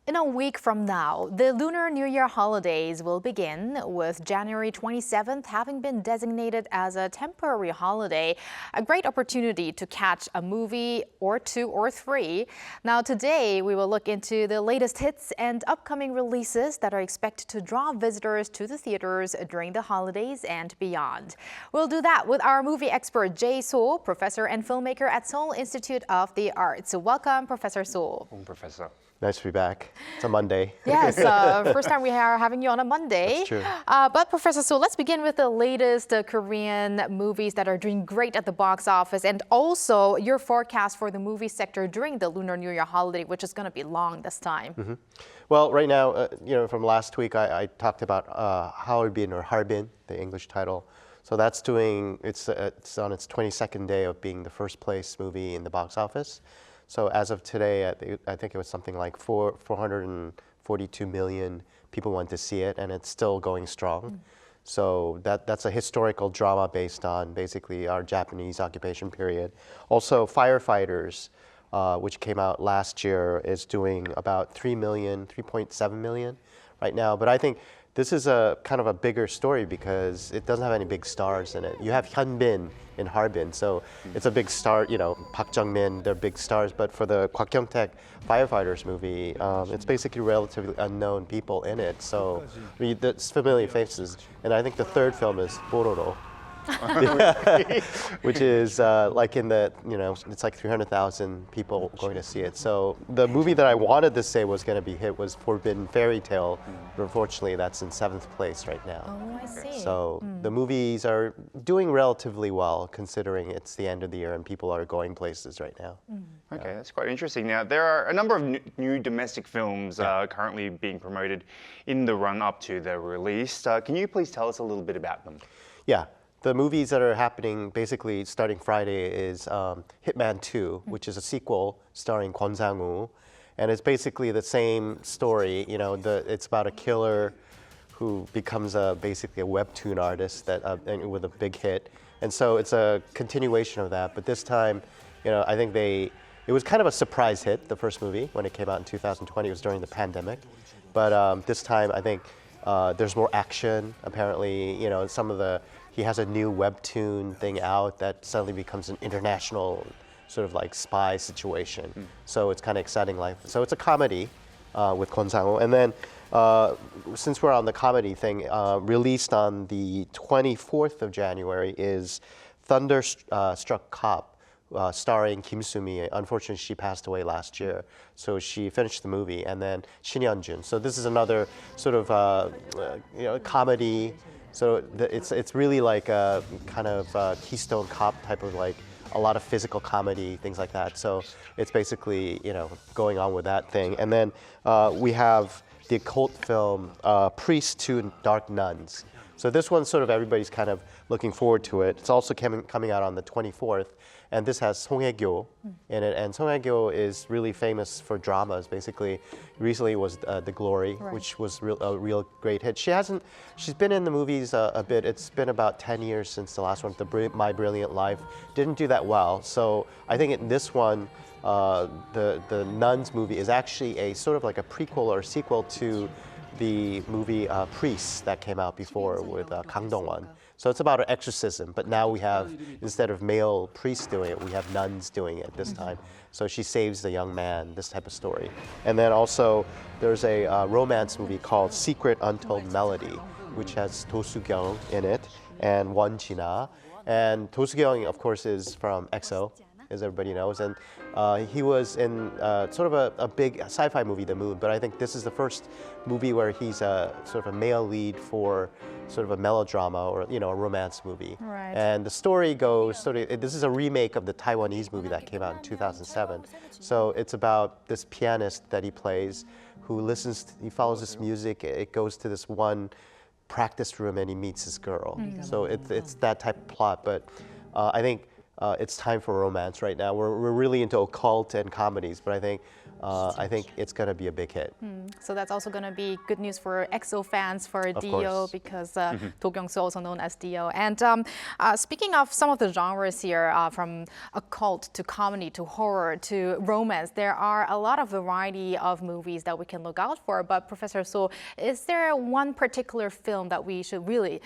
In a week from now, the Lunar New Year holidays will begin, with January 27th having been designated as a temporary holiday, a great opportunity to catch a movie or two or three. Now today, we will look into the latest hits and upcoming releases that are expected to draw visitors to the theaters during the holidays and beyond. We'll do that with our movie expert Jae Soh, professor and filmmaker at Seoul Institute of the Arts. So welcome, Professor Soh. Professor. Nice to be back. It's a Monday. Yes, first time we are having you on a Monday. That's true. But Professor Soh, let's begin with the latest Korean movies that are doing great at the box office, and also your forecast for the movie sector during the Lunar New Year holiday, which is going to be long this time. Mm-hmm. Well, right now, from last week, I talked about Harbin or Harbin, the English title. So that's doing, it's on its 22nd day of being the first place movie in the box office. So as of today, I think it was something like 442 million people went to see it, and it's still going strong. So that's a historical drama based on basically our Japanese occupation period. Also, Firefighters, which came out last year, is doing about 3.7 million right now. But I think this is a kind of a bigger story because it doesn't have any big stars in it. You have Hyunbin in Harbin, so it's a big star, Park Jung-min, they're big stars, but for the Kwak Kyung-taek Firefighters movie, it's basically relatively unknown people in it, so it's familiar faces. And I think the third film is Bororo, which is like in the, it's like 300,000 people going to see it. So the movie that I wanted to say was going to be hit was Forbidden Fairy Tale, but unfortunately that's in 7th place right now. Oh, I see. So the movies are doing relatively well considering it's the end of the year and people are going places right now. Okay, that's quite interesting. Now, there are a number of new domestic films currently being promoted in the run-up to their release. Can you please tell us a little bit about them? Yeah. The movies that are happening basically starting Friday is Hitman 2, which is a sequel starring Kwon Sang-woo. And it's basically the same story. It's about a killer who becomes basically a webtoon artist with a big hit. And so it's a continuation of that. But this time, I think it was kind of a surprise hit, the first movie, when it came out in 2020. It was during the pandemic. But this time, I think there's more action. Apparently, he has a new webtoon thing out that suddenly becomes an international sort of like spy situation. So it's kind of exciting. So it's a comedy with Kwon Sang-woo. And then since we're on the comedy thing, released on the 24th of January is Thunderstruck Cop, starring Kim Soo-mi. Unfortunately, she passed away last year. So she finished the movie. And then Shin Hyun-jun. So this is another sort of comedy. So it's really like a kind of Keystone Cop type of like a lot of physical comedy, things like that. So it's basically, going on with that thing. And then we have the occult film Priest to Dark Nuns. So this one sort of everybody's kind of looking forward to it. It's also coming out on the 24th. And this has Song Hye-kyo in it. And Song Hye-kyo is really famous for dramas. Basically, recently was The Glory, which was a real great hit. She's been in the movies a bit. It's been about 10 years since the last one, My Brilliant Life. Didn't do that well. So I think in this one, the Nuns movie is actually a sort of like a prequel or sequel to the movie Priests that came out before with Kang Dong-won. So it's about an exorcism, but now we have, instead of male priests doing it, we have nuns doing it this time. So she saves the young man, this type of story. And then also there's a romance movie called Secret Untold Melody, which has Do Soo-kyung in it and Won Jin-ah. And Do Soo-kyung, of course, is from EXO, as everybody knows. And he was in sort of a big sci-fi movie, The Moon, but I think this is the first movie where he's sort of a male lead for sort of a melodrama or a romance movie. Right. And the story goes, this is a remake of the Taiwanese movie that came out in 2007. So it's about this pianist that he plays who he follows this music, it goes to this one practice room and he meets this girl. So it's that type of plot, but I think it's time for romance right now. We're really into occult and comedies, but I think I think it's going to be a big hit. So that's also going to be good news for EXO fans, for Dio, course. because Do Kyung-soo, also known as Dio. And speaking of some of the genres here, from occult to comedy to horror to romance, there are a lot of variety of movies that we can look out for. But Professor Soh, is there one particular film that we should really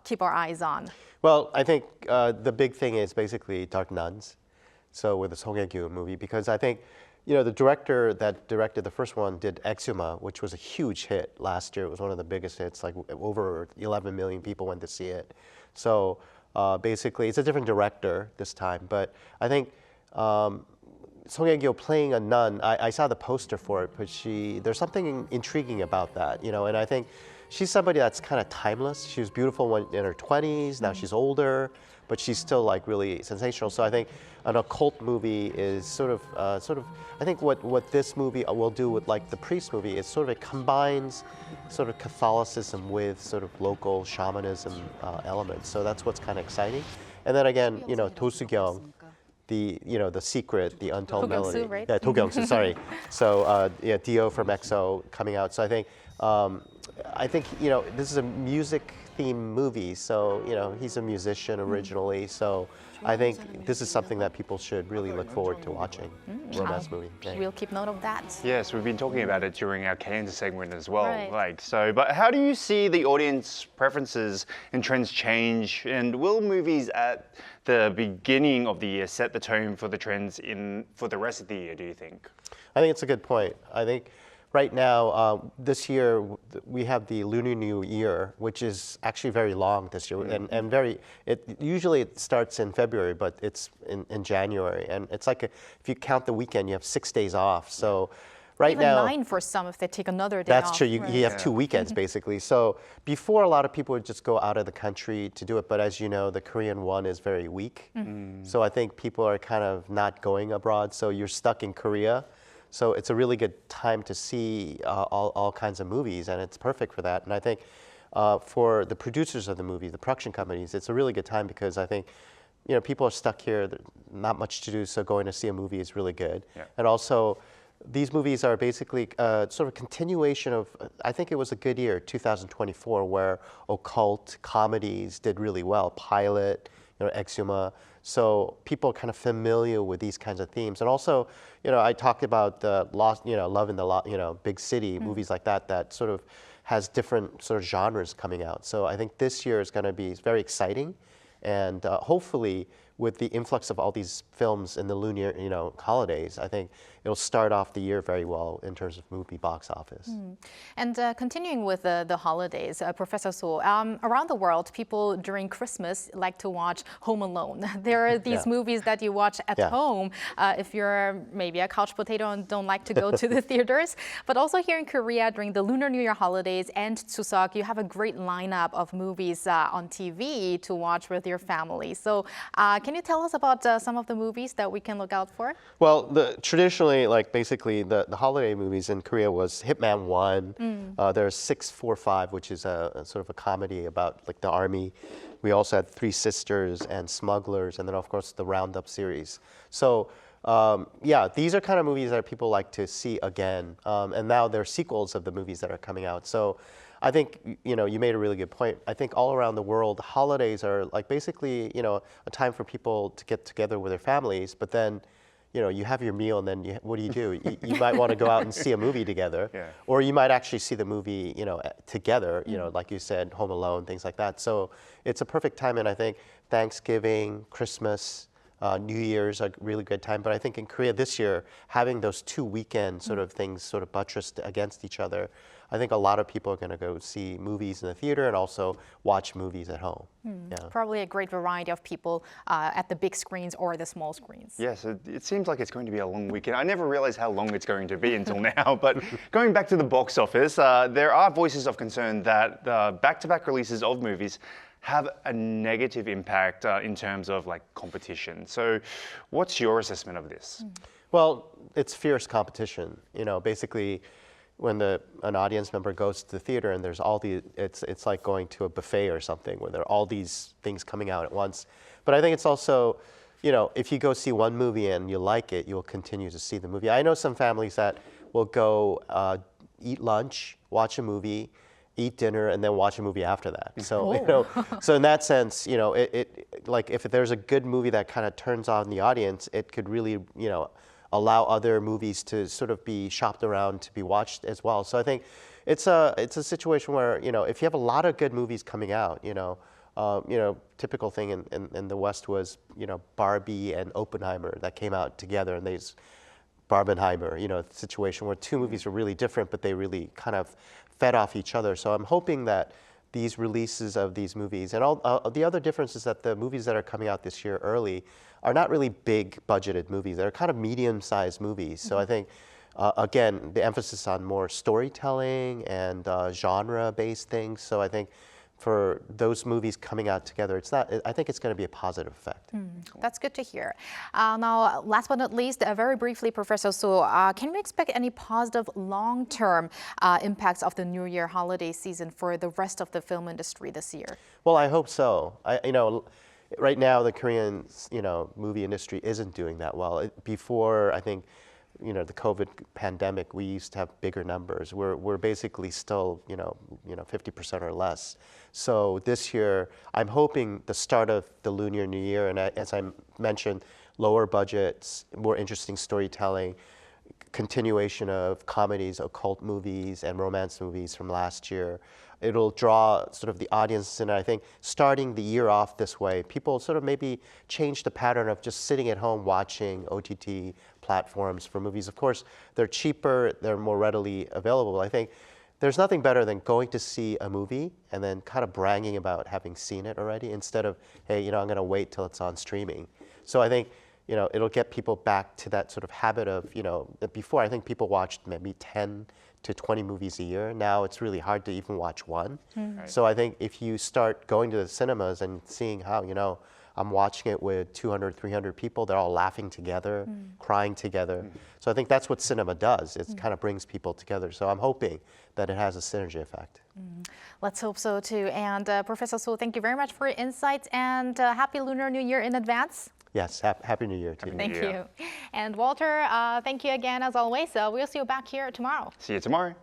keep our eyes on? Well, I think the big thing is basically Dark Nuns. So with the Song Hye-kyo movie, because I think, the director that directed the first one did Exuma, which was a huge hit last year. It was one of the biggest hits, like over 11 million people went to see it. So basically, it's a different director this time. But I think Song Hye-kyo playing a nun, I saw the poster for it, but there's something intriguing about that, and I think she's somebody that's kind of timeless. She was beautiful when in her 20s, now she's older, but she's still like really sensational. So I think an occult movie is sort of, I think what this movie will do with like the Priest movie is sort of it combines sort of Catholicism with sort of local shamanism elements. So that's what's kind of exciting. And then again, Do Soo-kyung, the secret, the untold melody. Right? Yeah, Do Kyung-soo, sorry. So Dio from EXO coming out. So I think this is a music-themed movie. So he's a musician originally. So I think this is something that people should really look forward to watching. Romance movie. Yeah. We'll keep note of that. Yes, we've been talking about it during our Cancer segment as well. Right. But how do you see the audience preferences and trends change? And will movies at the beginning of the year set the tone for the trends for the rest of the year, do you think? I think it's a good point. I think right now, this year, we have the Lunar New Year, which is actually very long this year, and usually it starts in February, but it's in January, and it's like if you count the weekend, you have 6 days off. So right Even now, 9 for some if they take another day that's off. true. You have 2 weekends basically. So before, a lot of people would just go out of the country to do it, but as you know, the Korean won is very weak. So I think people are kind of not going abroad. So you're stuck in Korea. So it's a really good time to see all kinds of movies, and it's perfect for that. And I think for the producers of the movie, the production companies, it's a really good time because I think people are stuck here, not much to do, so going to see a movie is really good. Yeah. And also, these movies are basically sort of continuation of, I think it was a good year, 2024, where occult comedies did really well. Pilot, Exuma. So people are kind of familiar with these kinds of themes. And also, I talked about the Love in the Big City, movies like that sort of has different sort of genres coming out. So I think this year is going to be very exciting. And hopefully, with the influx of all these films in the Lunar, holidays, I think it'll start off the year very well in terms of movie box office. And continuing with the holidays, Professor Soh, around the world, people during Christmas like to watch Home Alone. There are these movies that you watch at home if you're maybe a couch potato and don't like to go to the theaters. But also here in Korea, during the Lunar New Year holidays and Chuseok, you have a great lineup of movies on TV to watch with your family. So can you tell us about some of the movies that we can look out for? Well, traditionally, basically the holiday movies in Korea was Hitman 1. There's 645, which is a sort of a comedy about like the army. We also had Three Sisters and Smugglers, and then of course the Roundup series. So these are kind of movies that people like to see again. And now they're sequels of the movies that are coming out. So I think, you made a really good point. I think all around the world, holidays are like basically, a time for people to get together with their families, but then, you have your meal and then what do? You might want to go out and see a movie together, or you might actually see the movie, together, like you said, Home Alone, things like that. So it's a perfect time, and I think Thanksgiving, Christmas, New Year's a really good time. But I think in Korea this year, having those 2 weekend sort of things sort of buttressed against each other, I think a lot of people are going to go see movies in the theater and also watch movies at home. Probably a great variety of people at the big screens or the small screens. Yes, it seems like it's going to be a long weekend. I never realized how long it's going to be until now. But going back to the box office, there are voices of concern that back-to-back releases of movies have a negative impact in terms of like competition. So what's your assessment of this? Well, it's fierce competition. Basically, when an audience member goes to the theater and there's it's like going to a buffet or something where there are all these things coming out at once. But I think it's also, if you go see one movie and you like it, you'll continue to see the movie. I know some families that will go eat lunch, watch a movie, eat dinner, and then watch a movie after that. So, so in that sense, like if there's a good movie that kind of turns on the audience, it could really, allow other movies to sort of be shopped around to be watched as well. So I think it's a situation where, if you have a lot of good movies coming out, typical thing in the West was, Barbie and Oppenheimer that came out together, and Barbenheimer, situation where two movies were really different, but they really kind of fed off each other. So I'm hoping that these releases of these movies, and all the other difference is that the movies that are coming out this year early are not really big budgeted movies. They're kind of medium-sized movies. So I think, again, the emphasis on more storytelling and genre-based things. So I think for those movies coming out together, I think it's going to be a positive effect. That's good to hear. Now, last but not least, very briefly, Professor Soh, can we expect any positive long-term impacts of the New Year holiday season for the rest of the film industry this year? Well, I hope so. Right now the Korean, movie industry isn't doing that well. Before, I think, the COVID pandemic, we used to have bigger numbers. We're basically still, 50% or less. So this year, I'm hoping the start of the Lunar New Year, and as I mentioned, lower budgets, more interesting storytelling, continuation of comedies, occult movies, and romance movies from last year. It'll draw sort of the audience, and I think starting the year off this way, people sort of maybe change the pattern of just sitting at home watching OTT platforms for movies. Of course, they're cheaper, they're more readily available. I think there's nothing better than going to see a movie and then kind of bragging about having seen it already instead of, hey, I'm going to wait till it's on streaming. So I think, it'll get people back to that sort of habit of, before I think people watched maybe 10 to 20 movies a year. Now it's really hard to even watch one. Right. So I think if you start going to the cinemas and seeing how, I'm watching it with 200, 300 people, they're all laughing together, crying together. So I think that's what cinema does. It kind of brings people together. So I'm hoping that it has a synergy effect. Let's hope so too. And Professor Soh, thank you very much for your insights, and happy Lunar New Year in advance. Yes, Happy New Year to you. Thank you. And Walter, thank you again as always. We'll see you back here tomorrow. See you tomorrow.